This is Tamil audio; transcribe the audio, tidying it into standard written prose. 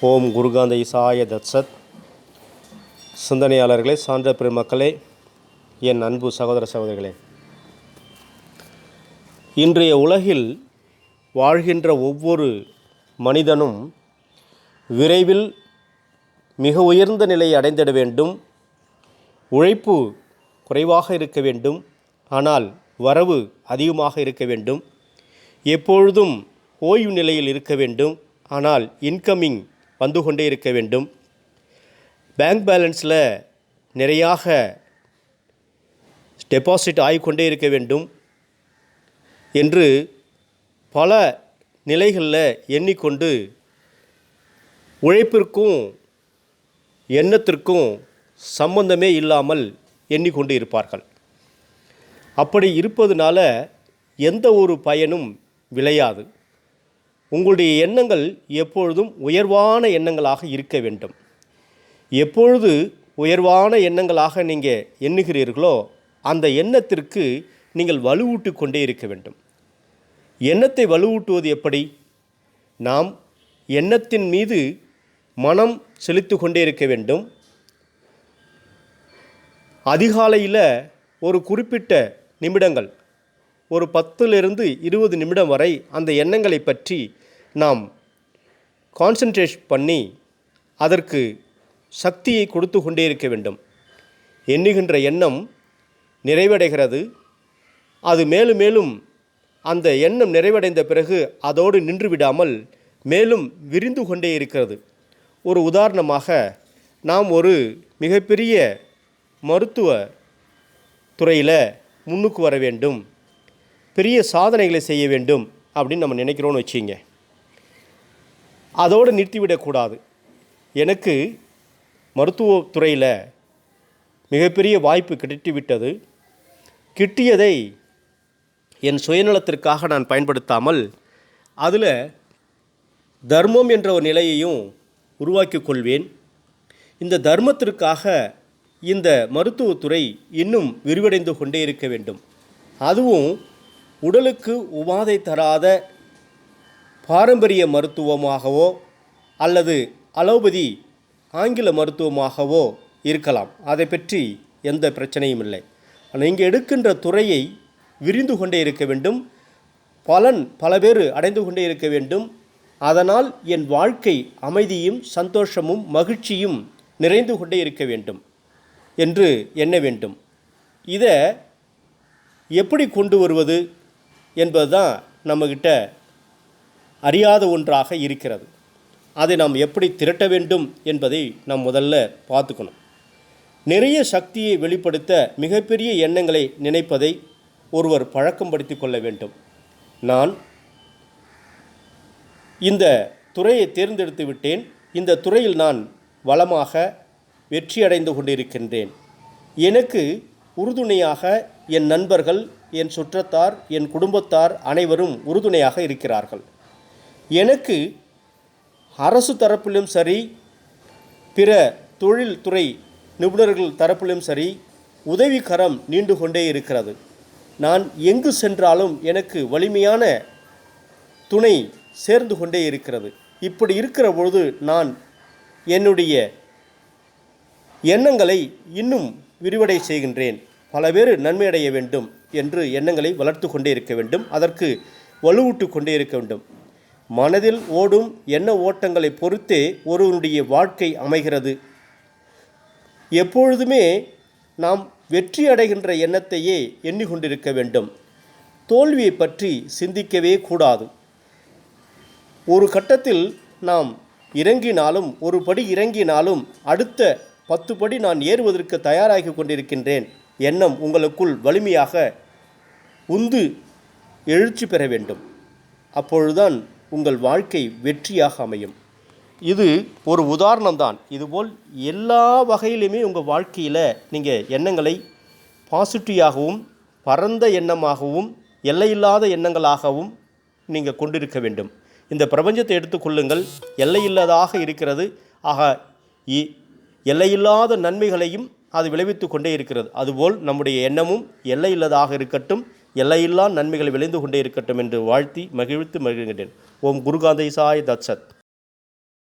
ஓம் குருகாந்த இசாய தத்சத். சிந்தனையாளர்களே, சான்ற பெருமக்களே, என் அன்பு சகோதர சகோதரிகளே, இன்றைய உலகில் வாழ்கின்ற ஒவ்வொரு மனிதனும் விரைவில் மிக உயர்ந்த நிலையை அடைந்திட வேண்டும். உழைப்பு குறைவாக இருக்க வேண்டும், ஆனால் வரவு அதிகமாக இருக்க வேண்டும். எப்பொழுதும் ஓய்வு நிலையில் இருக்க வேண்டும், ஆனால் இன்கமிங் வந்து கொண்டே இருக்க வேண்டும். பேங்க் பேலன்ஸில் நிறையாக டெபாசிட் ஆகிக்கொண்டே இருக்க வேண்டும் என்று பல நிலைகளில் எண்ணிக்கொண்டு உழைப்பிற்கும் எண்ணத்திற்கும் சம்பந்தமே இல்லாமல் எண்ணிக்கொண்டு இருப்பார்கள். அப்படி இருப்பதனால எந்த ஒரு பயனும் விளையாது. உங்களுடைய எண்ணங்கள் எப்பொழுதும் உயர்வான எண்ணங்களாக இருக்க வேண்டும். எப்பொழுது உயர்வான எண்ணங்களாக நீங்கள் எண்ணுகிறீர்களோ அந்த எண்ணத்திற்கு நீங்கள் வலுவூட்டி கொண்டே இருக்க வேண்டும். எண்ணத்தை வலுவூட்டுவது எப்படி? நாம் எண்ணத்தின் மீது மனம் செலுத்தி கொண்டே இருக்க வேண்டும். அதிகாலையில் ஒரு குறிப்பிட்ட நிமிடங்கள், ஒரு 10லிருந்து 20 நிமிடம் வரை அந்த எண்ணங்களை பற்றி நாம் கான்சன்ட்ரேட் பண்ணி அதற்கு சக்தியை கொடுத்து கொண்டே இருக்க வேண்டும். எண்ணுகின்ற எண்ணம் நிறைவடைகிறது. அது மேலும் மேலும் அந்த எண்ணம் நிறைவடைந்த பிறகு அதோடு நின்று விடாமல் மேலும் விரிந்து கொண்டே இருக்கிறது. ஒரு உதாரணமாக, நாம் ஒரு மிகப்பெரிய மருத்துவ துறையில் முன்னுக்கு வர வேண்டும், பெரிய சாதனைகளை செய்ய வேண்டும் அப்படின்னு நம்ம நினைக்கிறோன்னு வச்சுங்க. அதோடு நிறுத்திவிடக்கூடாது. எனக்கு மருத்துவத்துறையில் மிகப்பெரிய வாய்ப்பு கிடைத்துவிட்டது, கிட்டியதை என் சுயநலத்திற்காக நான் பயன்படுத்தாமல் அதில் தர்மம் என்ற ஒரு நிலையையும் உருவாக்கி கொள்வேன். இந்த தர்மத்திற்காக இந்த மருத்துவத்துறை இன்னும் விரிவடைந்து கொண்டே இருக்க வேண்டும். அதுவும் உடலுக்கு உபாதை தராத பாரம்பரிய மருத்துவமாகவோ அல்லது அலோபதி ஆங்கில மருத்துவமாகவோ இருக்கலாம். அதை பற்றி எந்த பிரச்சனையும் இல்லை. ஆனால் இங்கே எடுக்கின்ற துறையை விரிந்து கொண்டே இருக்க வேண்டும். பலன் பல பேர் அடைந்து கொண்டே இருக்க வேண்டும். அதனால் என் வாழ்க்கை அமைதியும் சந்தோஷமும் மகிழ்ச்சியும் நிறைந்து கொண்டே இருக்க வேண்டும் என்று எண்ண வேண்டும். இதை எப்படி கொண்டு வருவது என்பது தான் நம்மக்கிட்ட அறியாத ஒன்றாக இருக்கிறது. அதை நாம் எப்படி திரட்ட வேண்டும் என்பதை நாம் முதல்ல பார்த்துக்கணும். நிறைய சக்தியை வெளிப்படுத்த மிகப்பெரிய எண்ணங்களை நினைப்பதை ஒருவர் பழக்கம் படுத்தி கொள்ள வேண்டும். நான் இந்த துறையை தேர்ந்தெடுத்து விட்டேன், இந்த துறையில் நான் வளமாக வெற்றியடைந்து கொண்டிருக்கின்றேன். எனக்கு உறுதுணையாக என் நண்பர்கள், என் சுற்றத்தார், என் குடும்பத்தார் அனைவரும் உறுதுணையாக இருக்கிறார்கள். எனக்கு அரசு தரப்பிலும் சரி, பிற தொழில்துறை நிபுணர்கள் தரப்பிலும் சரி, உதவிக்கரம் நீண்டு கொண்டே இருக்கிறது. நான் எங்கு சென்றாலும் எனக்கு வலிமையான துணை சேர்ந்து கொண்டே இருக்கிறது. இப்படி இருக்கிற பொழுது நான் என்னுடைய எண்ணங்களை இன்னும் விரிவடை செய்கின்றேன். பல பேர் நன்மையடைய வேண்டும் என்று எண்ணங்களை வளர்த்து கொண்டே இருக்க வேண்டும். அதற்கு வலுவூட்டு கொண்டே இருக்க வேண்டும். மனதில் ஓடும் எண்ண ஓட்டங்களை பொறுத்தே ஒருவனுடைய வாழ்க்கை அமைகிறது. எப்பொழுதுமே நாம் வெற்றி அடைகின்ற எண்ணத்தையே எண்ணிக்கொண்டிருக்க வேண்டும். தோல்வியை பற்றி சிந்திக்கவே கூடாது. ஒரு கட்டத்தில் நாம் இறங்கினாலும், ஒரு படி இறங்கினாலும் அடுத்த 10 படி நான் ஏறுவதற்கு தயாராகி கொண்டிருக்கின்றேன். எண்ணம் உங்களுக்குள் வலிமையாக உந்து எழுச்சி பெற வேண்டும். அப்பொழுதுதான் உங்கள் வாழ்க்கை வெற்றியாக அமையும். இது ஒரு உதாரணம்தான். இதுபோல் எல்லா வகையிலுமே உங்கள் வாழ்க்கையில் நீங்கள் எண்ணங்களை பாசிட்டிவாகவும் பரந்த எண்ணமாகவும் எல்லையில்லாத எண்ணங்களாகவும் நீங்கள் கொண்டிருக்க வேண்டும். இந்த பிரபஞ்சத்தை எடுத்துக்கொள்ளுங்கள், எல்லையில்லாதாக இருக்கிறது. ஆக எல்லையில்லாத நன்மைகளையும் அது விளைவித்து கொண்டே இருக்கிறது. அதுபோல் நம்முடைய எண்ணமும் எல்லையில்லதாக இருக்கட்டும், எல்லையில்லா நன்மைகள் விளைந்து கொண்டே இருக்கட்டும் என்று வாழ்த்தி மகிழ்வித்து மகிழ்கின்றேன். ஓம் குருகாந்த இசாய தத்சத்.